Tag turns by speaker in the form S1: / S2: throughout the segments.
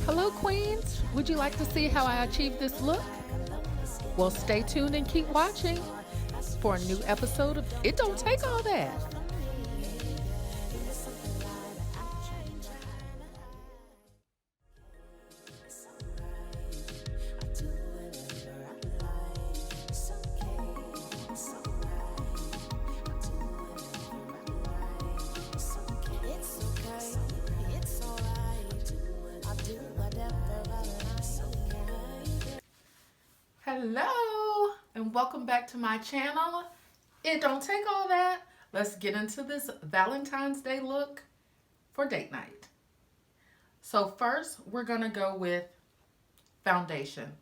S1: Hello, queens. Would you like to see how I achieved this look? Well, stay tuned and keep watching for a new episode of It Don't Take All That. Hello, and welcome back to my channel. It don't take all that. Let's get into this Valentine's Day look for date night. So first, we're gonna go with foundation.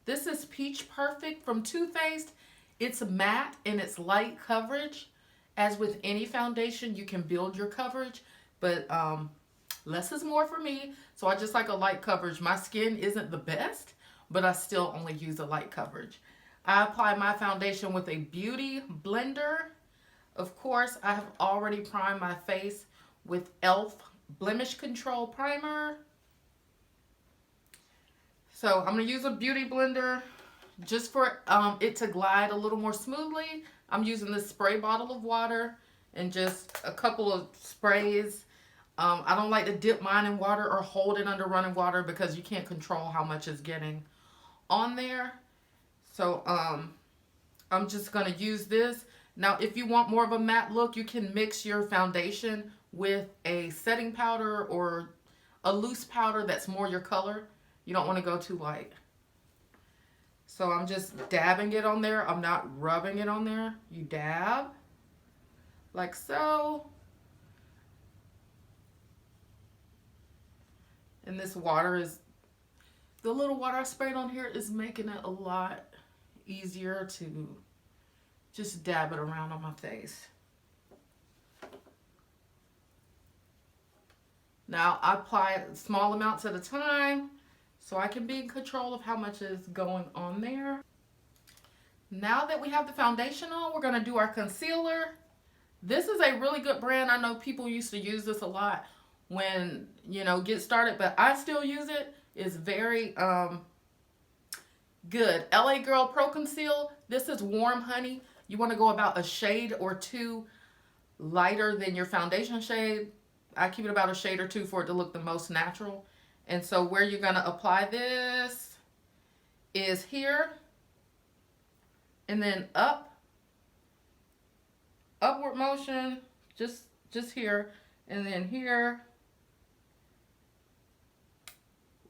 S1: This is Peach Perfect from Too Faced. It's matte and it's light coverage. As with any foundation, you can build your coverage, but less is more for me. So I just like a light coverage. My skin isn't the best, but I still only use a light coverage. I apply my foundation with a beauty blender. Of course, I have already primed my face with e.l.f. Blemish Control Primer. So I'm going to use a beauty blender just for it to glide a little more smoothly. I'm using this spray bottle of water and just a couple of sprays. I don't like to dip mine in water or hold it under running water because you can't control how much is getting on there. So I'm just going to use this. Now, if you want more of a matte look, you can mix your foundation with a setting powder or a loose powder that's more your color. You don't want to go too light. So I'm just dabbing it on there. I'm not rubbing it on there. You dab like so. And this water is, the little water I sprayed on here is making it a lot easier to just dab it around on my face. Now I apply it small amounts at a time so I can be in control of how much is going on there. Now that we have the foundation on, we're going to do our concealer. This is a really good brand. I know people used to use this a lot when, you know, get started, but I still use it. It's very good. LA Girl Pro Conceal. This is Warm Honey. You want to go about a shade or two lighter than your foundation shade. I keep it about a shade or two for it to look the most natural. And so where you're going to apply this is here and then upward motion, just here, and then here.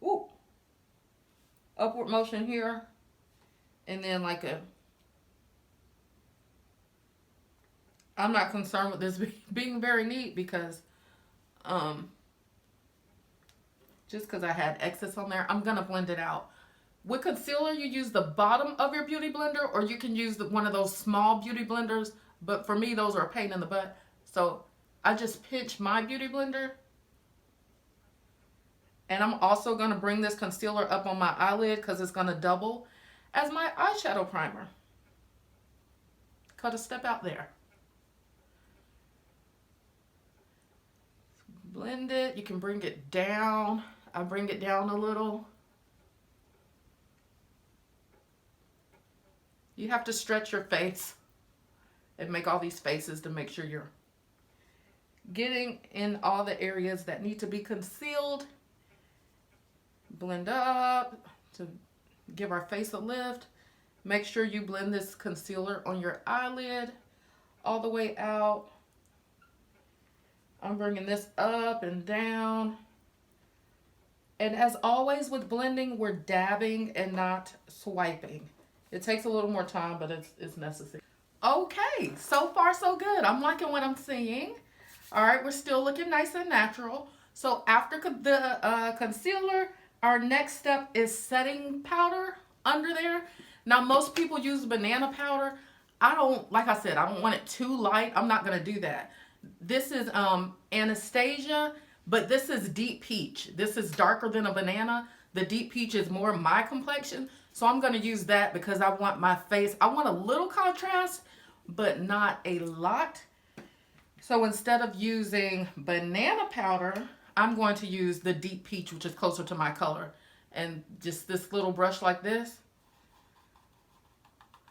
S1: Ooh. Upward motion here, and then like a, I'm not concerned with this being very neat because just because I had excess on there, I'm gonna blend it out. With concealer, you use the bottom of your beauty blender, or you can use one of those small beauty blenders, but for me those are a pain in the butt. So I just pinch my beauty blender. And I'm also going to bring this concealer up on my eyelid because it's going to double as my eyeshadow primer. Cut a step out there. Blend it. You can bring it down. I bring it down a little. You have to stretch your face and make all these faces to make sure you're getting in all the areas that need to be concealed. Blend up to give our face a lift. Make sure you blend this concealer on your eyelid all the way out. I'm bringing this up and down. And as always with blending, we're dabbing and not swiping. It takes a little more time, but it's necessary. Okay, so far so good. I'm liking what I'm seeing. All right, we're still looking nice and natural. So after the concealer, our next step is setting powder under there. Now, most people use banana powder. I don't, like I said, I don't want it too light. I'm not going to do that. This is Anastasia, but this is deep peach. This is darker than a banana. The deep peach is more my complexion. So I'm going to use that because I want my face, I want a little contrast, but not a lot. So instead of using banana powder, I'm going to use the deep peach, which is closer to my color. And just this little brush like this.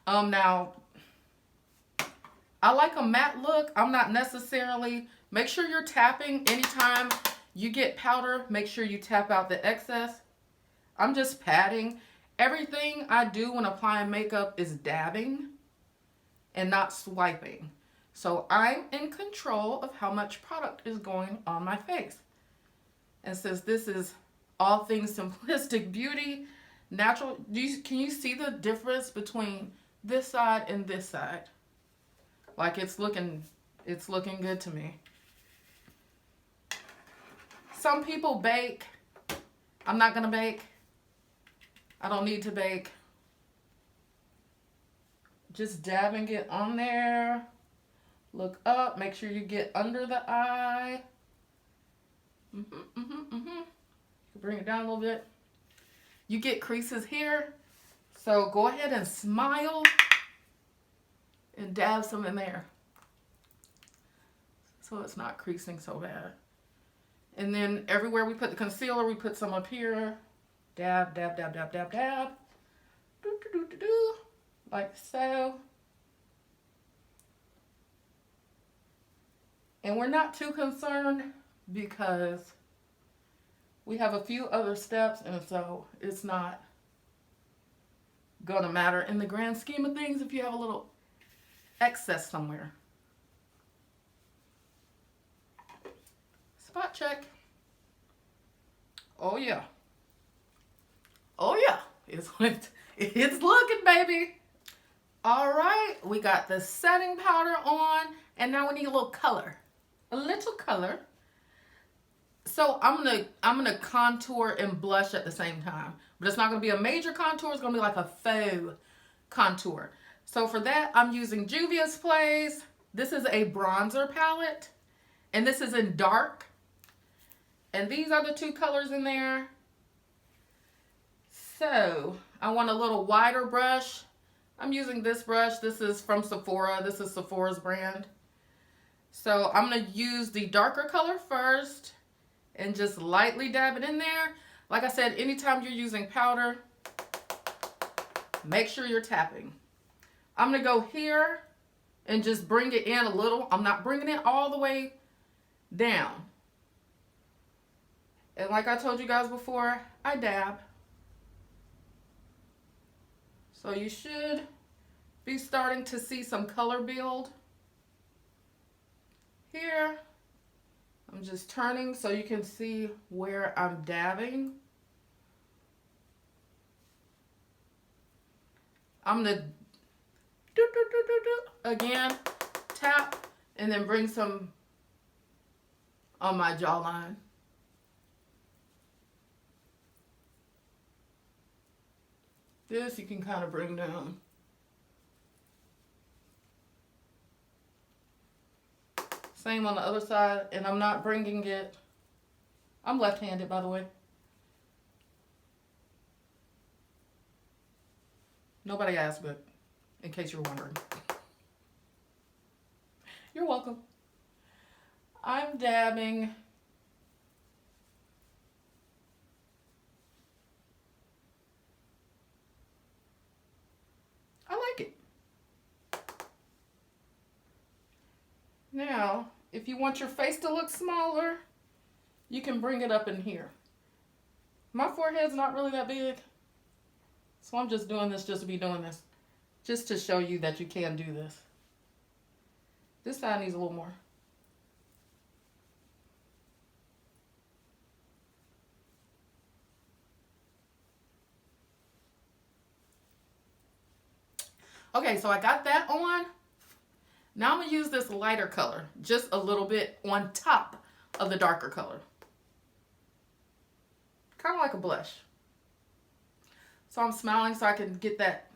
S1: Now, I like a matte look. I'm not necessarily, make sure you're tapping anytime you get powder. Make sure you tap out the excess. I'm just patting. Everything I do when applying makeup is dabbing and not swiping. So I'm in control of how much product is going on my face. And since this is all things simplistic beauty, natural, can you see the difference between this side and this side? Like it's looking good to me. Some people bake. I'm not gonna bake. I don't need to bake. Just dabbing it on there. Look up. Make sure you get under the eye. Bring it down a little bit. You get creases here. So go ahead and smile and dab some in there. So it's not creasing so bad. And then everywhere we put the concealer, we put some up here. Dab, dab, dab, dab, dab, dab. Do, do, do, do, do. Like so. And we're not too concerned because we have a few other steps, and so it's not gonna matter in the grand scheme of things if you have a little excess somewhere. Spot check. Oh yeah. Oh yeah. It's looking, baby. All right, we got the setting powder on, and now we need a little color. A little color. So I'm gonna contour and blush at the same time, but it's not gonna be a major contour. It's gonna be like a faux contour. So for that, I'm using Juvia's Place. This is a bronzer palette, and this is in dark. And these are the two colors in there. So I want a little wider brush. I'm using this brush. This is from Sephora. This is Sephora's brand. So I'm gonna use the darker color first and just lightly dab it in there. Like I said, anytime you're using powder, make sure you're tapping. I'm gonna go here and just bring it in a little. I'm not bringing it all the way down. And like I told you guys before, I dab. So you should be starting to see some color build. Here, I'm just turning so you can see where I'm dabbing. I'm gonna again, tap, and then bring some on my jawline. This you can kind of bring down. Same on the other side, and I'm not bringing it. I'm left-handed, by the way. Nobody asked, but in case you're wondering. You're welcome. I'm dabbing. I like it. Now, if you want your face to look smaller, you can bring it up in here. My forehead's not really that big, so I'm just doing this just to be doing this, just to show you that you can do this. This side needs a little more. Okay, so I got that on. Now I'm going to use this lighter color, just a little bit on top of the darker color. Kind of like a blush. So I'm smiling so I can get that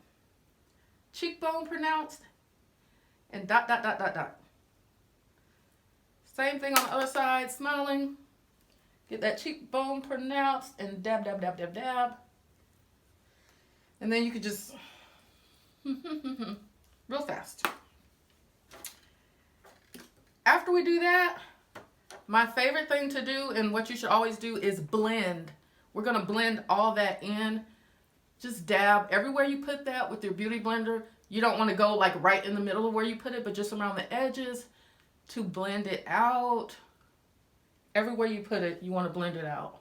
S1: cheekbone pronounced. And dot, dot, dot, dot, dot. Same thing on the other side, smiling. Get that cheekbone pronounced and dab, dab, dab, dab, dab. And then you could just, real fast. After we do that, My favorite thing to do, and what you should always do, is blend. We're going to blend all that in. Just dab everywhere you put that with your beauty blender. You don't want to go like right in the middle of where you put it, but just around the edges to blend it out. Everywhere you put it, you want to blend it out.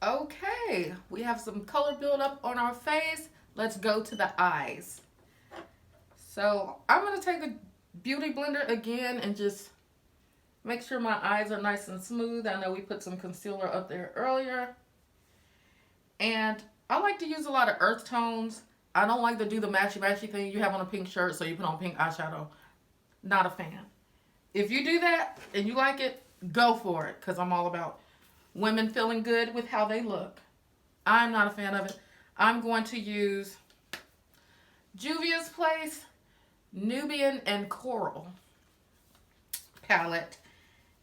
S1: Okay, we have some color buildup on our face. Let's go to the eyes. So I'm going to take a beauty blender again and just make sure my eyes are nice and smooth. I know we put some concealer up there earlier. And I like to use a lot of earth tones. I don't like to do the matchy-matchy thing. You have on a pink shirt, so you put on pink eyeshadow. Not a fan. If you do that and you like it, go for it, because I'm all about women feeling good with how they look. I'm not a fan of it. I'm going to use Juvia's Place Nubian and Coral palette.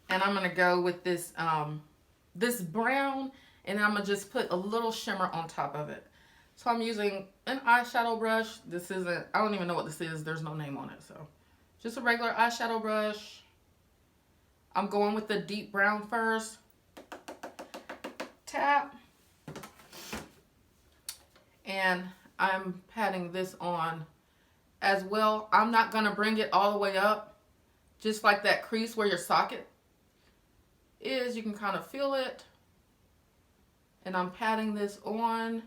S1: And I'm going to go with this, this brown, and I'm going to just put a little shimmer on top of it. So I'm using an eyeshadow brush. This isn't, I don't even know what this is. There's no name on it. So just a regular eyeshadow brush. I'm going with the deep brown first. Tap. And I'm patting this on as well. I'm not going to bring it all the way up. Just like that crease where your socket is. You can kind of feel it. And I'm patting this on.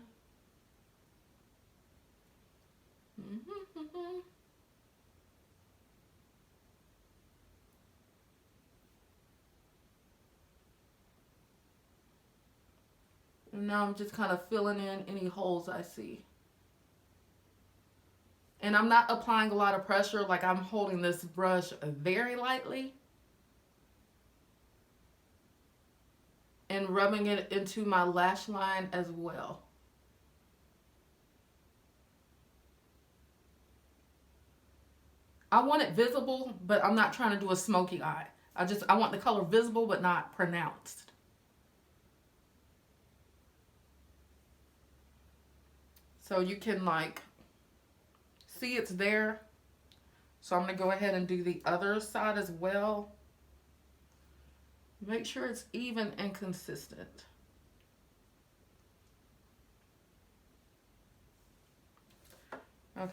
S1: And now I'm just kind of filling in any holes I see. And I'm not applying a lot of pressure, like I'm holding this brush very lightly. And rubbing it into my lash line as well. I want it visible, but I'm not trying to do a smoky eye. I want the color visible, but not pronounced. So you can like see it's there. So I'm going to go ahead and do the other side as well. Make sure it's even and consistent. Okay.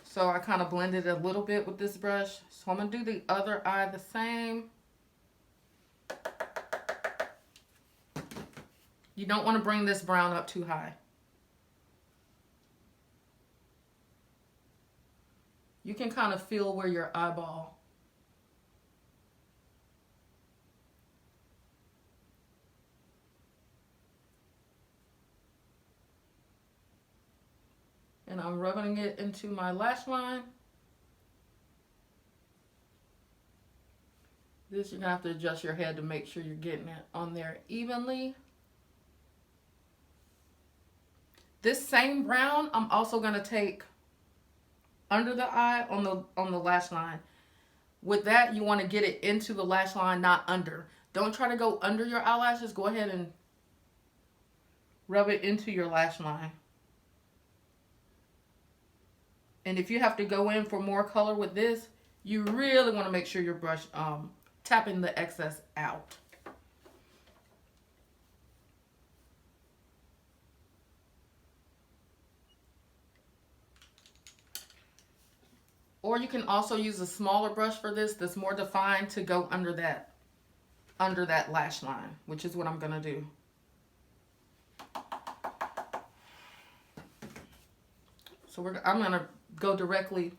S1: So I kind of blended a little bit with this brush. So I'm going to do the other eye the same. You don't want to bring this brown up too high. You can kind of feel where your eyeball. And I'm rubbing it into my lash line. This, you're going to have to adjust your head to make sure you're getting it on there evenly. This same brown, I'm also going to take under the eye on the lash line. With that, you want to get it into the lash line, not under. Don't try to go under your eyelashes. Go ahead and rub it into your lash line. And if you have to go in for more color with this, you really want to make sure your brush tapping the excess out. Or you can also use a smaller brush for this that's more defined to go under that lash line, which is what I'm going to do. So I'm going to go directly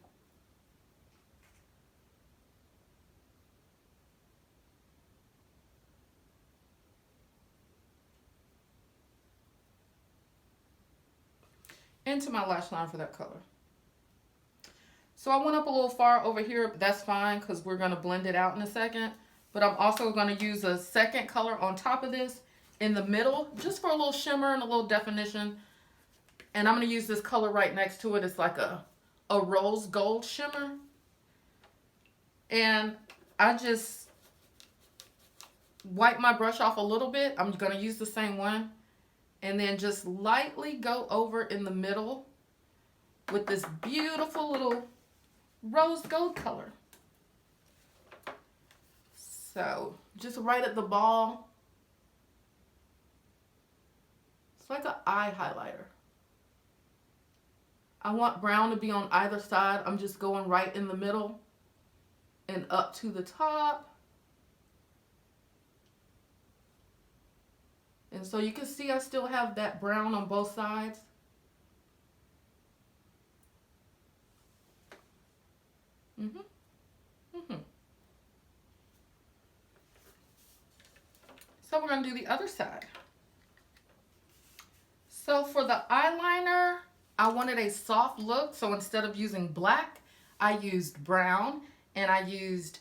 S1: into my lash line for that color. So I went up a little far over here, but that's fine because we're going to blend it out in a second. But I'm also going to use a second color on top of this in the middle, just for a little shimmer and a little definition. And I'm going to use this color right next to it. It's like a rose gold shimmer. And I just wipe my brush off a little bit. I'm going to use the same one. And then just lightly go over in the middle with this beautiful little rose gold color. So just right at the ball. It's like an eye highlighter. I want brown to be on either side. I'm just going right in the middle and up to the top. And so you can see I still have that brown on both sides. So we're going to do the other side. So for the eyeliner, I wanted a soft look. So instead of using black, I used brown. And I used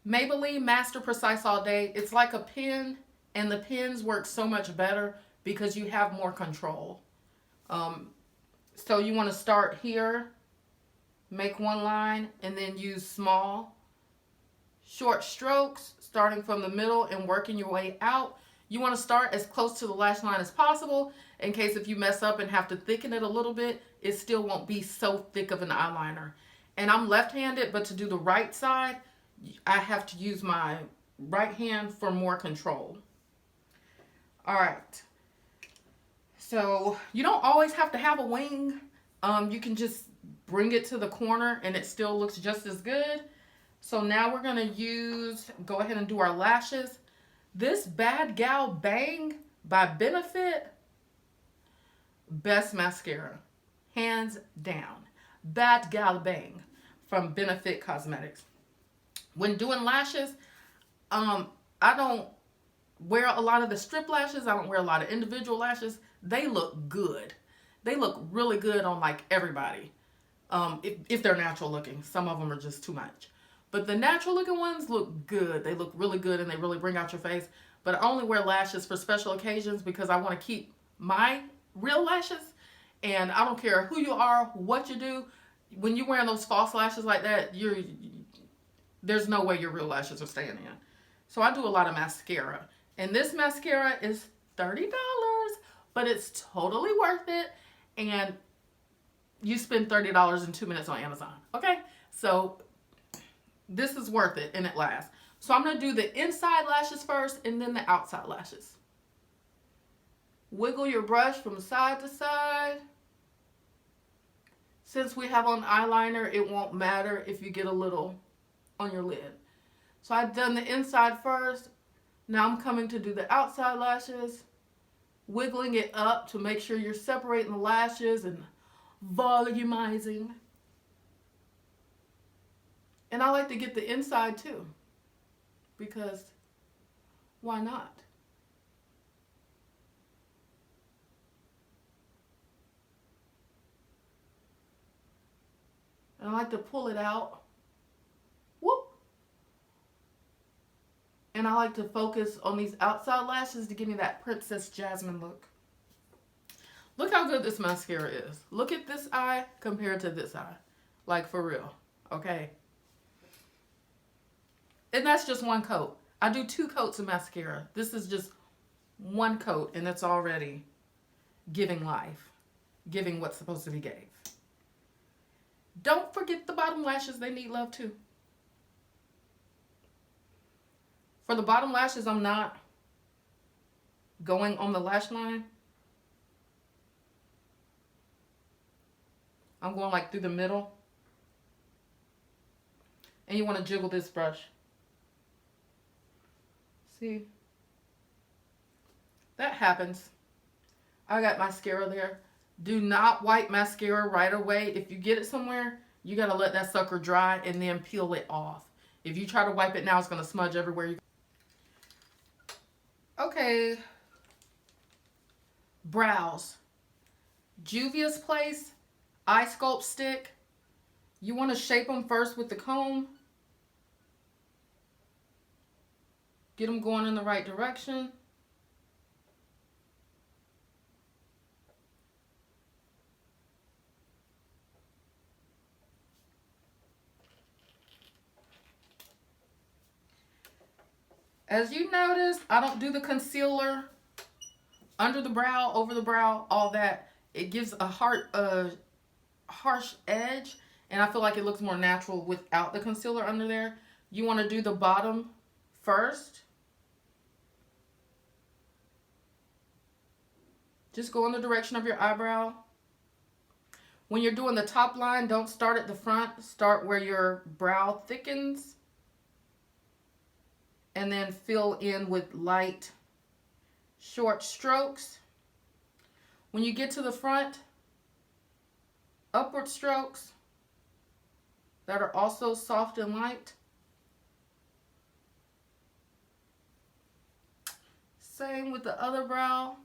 S1: Maybelline Master Precise All Day. It's like a pen. And the pens work so much better because you have more control. So you want to start here. Make one line. And then use small, short strokes, starting from the middle and working your way out. You want to start as close to the lash line as possible in case if you mess up and have to thicken it a little bit, it still won't be so thick of an eyeliner. And I'm left-handed, but to do the right side, I have to use my right hand for more control. All right. So you don't always have to have a wing. You can just bring it to the corner and it still looks just as good. So now we're going to go ahead and do our lashes. This Bad Gal Bang by Benefit, best mascara, hands down. Bad Gal Bang from Benefit Cosmetics. When doing lashes, I don't wear a lot of the strip lashes. I don't wear a lot of individual lashes. They look good. They look really good on like everybody. If they're natural looking. Some of them are just too much. But the natural looking ones look good. They look really good and they really bring out your face. But I only wear lashes for special occasions because I want to keep my real lashes. And I don't care who you are, what you do. When you're wearing those false lashes like that, there's no way your real lashes are staying in. So I do a lot of mascara. And this mascara is $30, but it's totally worth it. And you spend $30 in 2 minutes on Amazon. Okay? So this is worth it and it lasts. So I'm going to do the inside lashes first and then the outside lashes. Wiggle your brush from side to side. Since we have on eyeliner, it won't matter if you get a little on your lid. So I've done the inside first. Now I'm coming to do the outside lashes. Wiggling it up to make sure you're separating the lashes and volumizing. And I like to get the inside too, because why not? And I like to pull it out. Whoop. And I like to focus on these outside lashes to give me that Princess Jasmine look. Look how good this mascara is. Look at this eye compared to this eye. Like for real. Okay. And that's just one coat. I do 2 coats of mascara. This is just one coat and it's already giving life. Giving what's supposed to be gave. Don't forget the bottom lashes. They need love too. For the bottom lashes, I'm not going on the lash line. I'm going like through the middle. And you want to jiggle this brush. See? That happens. I got mascara there. Do not wipe mascara right away. If you get it somewhere, you got to let that sucker dry and then peel it off. If you try to wipe it now, it's going to smudge everywhere. Okay. Brows. Juvia's Place Eye Sculpt Stick. You want to shape them first with the comb. Get them going in the right direction. As you notice, I don't do the concealer under the brow, over the brow, all that. It gives a harsh edge, and I feel like it looks more natural without the concealer under there. You want to do the bottom first. Just go in the direction of your eyebrow. When you're doing the top line, don't start at the front. Start where your brow thickens. And then fill in with light, short strokes. When you get to the front, upward strokes that are also soft and light. Same with the other brow.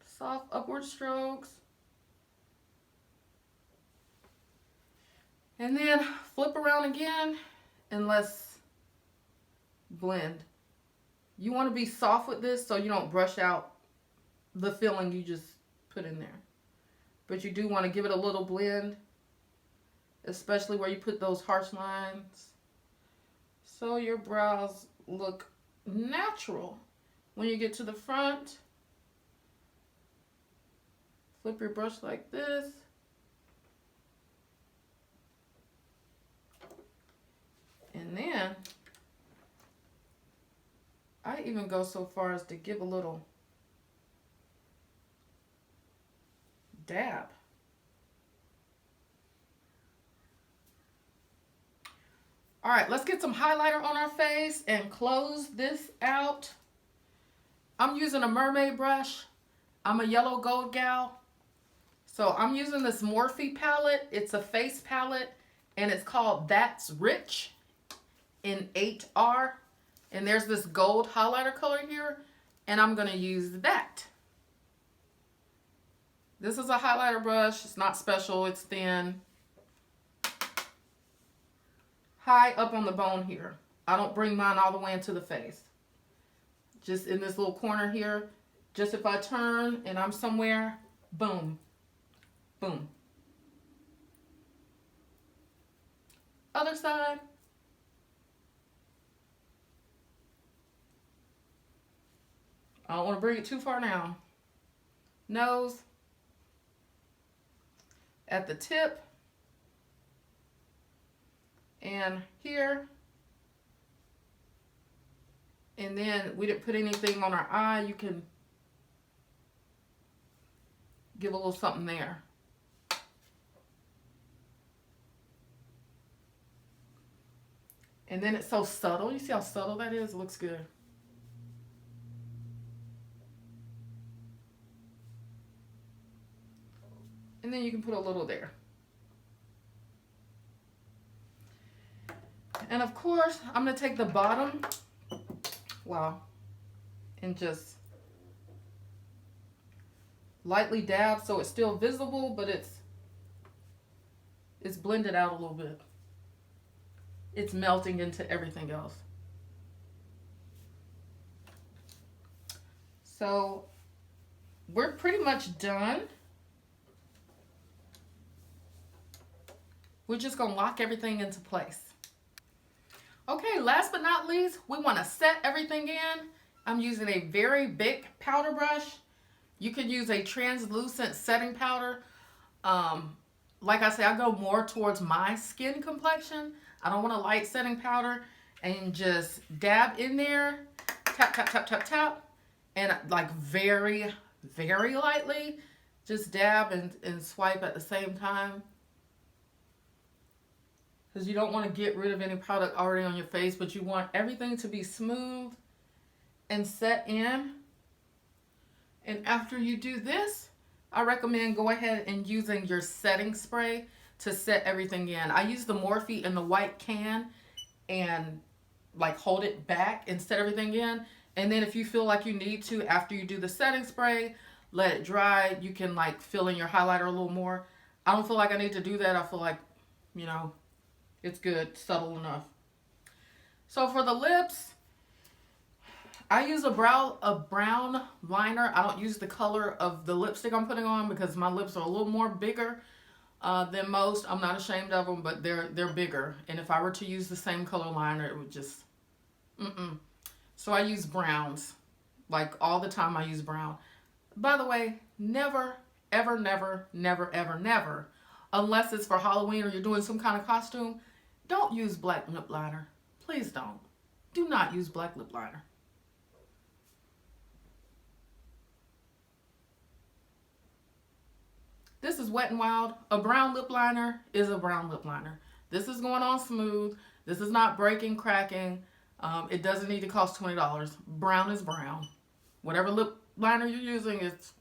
S1: Soft upward strokes. And then flip around again and let's blend. You want to be soft with this so you don't brush out the filling you just put in there. But you do want to give it a little blend, especially where you put those harsh lines, so your brows look natural. When you get to the front, flip your brush like this. And then, I even go so far as to give a little dab. All right, let's get some highlighter on our face and close this out. I'm using a mermaid brush. I'm a yellow gold gal. So I'm using this Morphe palette. It's a face palette and it's called That's Rich in 8R. And there's this gold highlighter color here and I'm gonna use that. This is a highlighter brush. It's not special, it's thin. High up on the bone here. I don't bring mine all the way into the face. Just in this little corner here. Just if I turn and I'm somewhere, boom, boom. Other side. I don't want to bring it too far now. Nose. At the tip. And here. And then we didn't put anything on our eye. You can give a little something there. And then it's so subtle. You see how subtle that is? It looks good. And then you can put a little there. And of course, I'm going to take the bottom, wow, and just lightly dab so it's still visible, but it's blended out a little bit. It's melting into everything else. So we're pretty much done. We're just going to lock everything into place. Okay, last but not least, we want to set everything in. I'm using a very big powder brush. You could use a translucent setting powder. Like I say, I go more towards my skin complexion. I don't want a light setting powder. And just dab in there. Tap, tap, tap, tap, tap. And like very, very lightly. Just dab and swipe at the same time. Because you don't want to get rid of any product already on your face, but you want everything to be smooth and set in. And after you do this, I recommend go ahead and using your setting spray to set everything in. I use the Morphe in the white can and like hold it back and set everything in. And then if you feel like you need to, after you do the setting spray, let it dry. You can like fill in your highlighter a little more. I don't feel like I need to do that. I feel like, you know, it's good, subtle enough. So for the lips, I use a brown liner. I don't use the color of the lipstick I'm putting on because my lips are a little more bigger than most. I'm not ashamed of them, but they're bigger. And if I were to use the same color liner, it would just, So I use browns. Like all the time I use brown. By the way, never, ever, never, never, ever, never, unless it's for Halloween or you're doing some kind of costume, don't use black lip liner. Please don't. Do not use black lip liner. This is Wet n Wild. A brown lip liner is a brown lip liner. This is going on smooth. This is not breaking, cracking. It doesn't need to cost $20. Brown is brown. Whatever lip liner you're using, it's...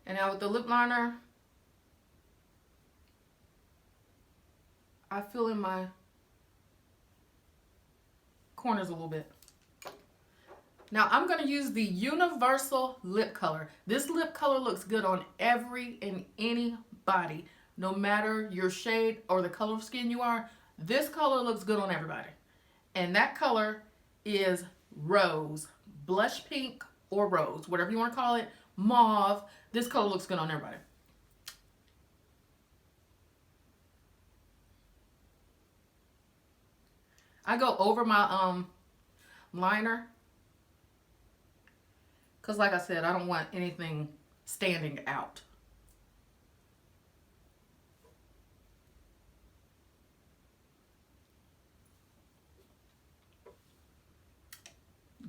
S1: And now with the lip liner, I fill in my corners a little bit. Now I'm going to use the Universal Lip Color. This lip color looks good on every and any body. No matter your shade or the color of skin you are, this color looks good on everybody. And that color is Rose. Blush pink or rose, whatever you want to call it. Mauve. This color looks good on everybody. I go over my liner because, like I said, I don't want anything standing out.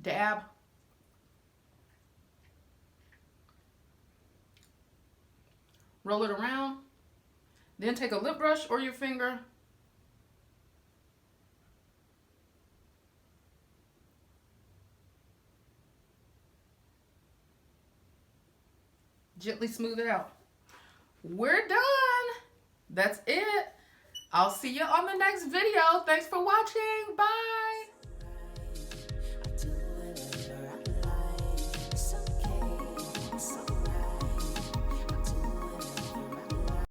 S1: Dab. Roll it around. Then take a lip brush or your finger. Gently smooth it out. We're done. That's it. I'll see you on the next video. Thanks for watching. Bye.